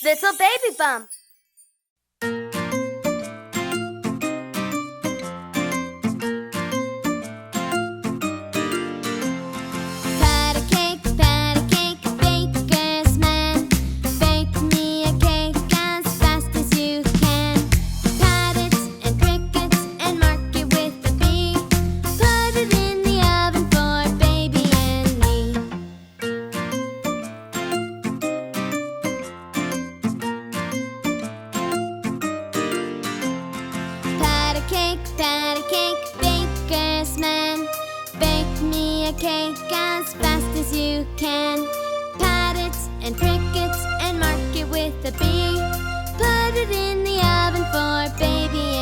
little baby bump. Pat a cake, baker's man. Bake me a cake as fast as you can. Pat it and prick it and mark it with a B. Put it in the oven for baby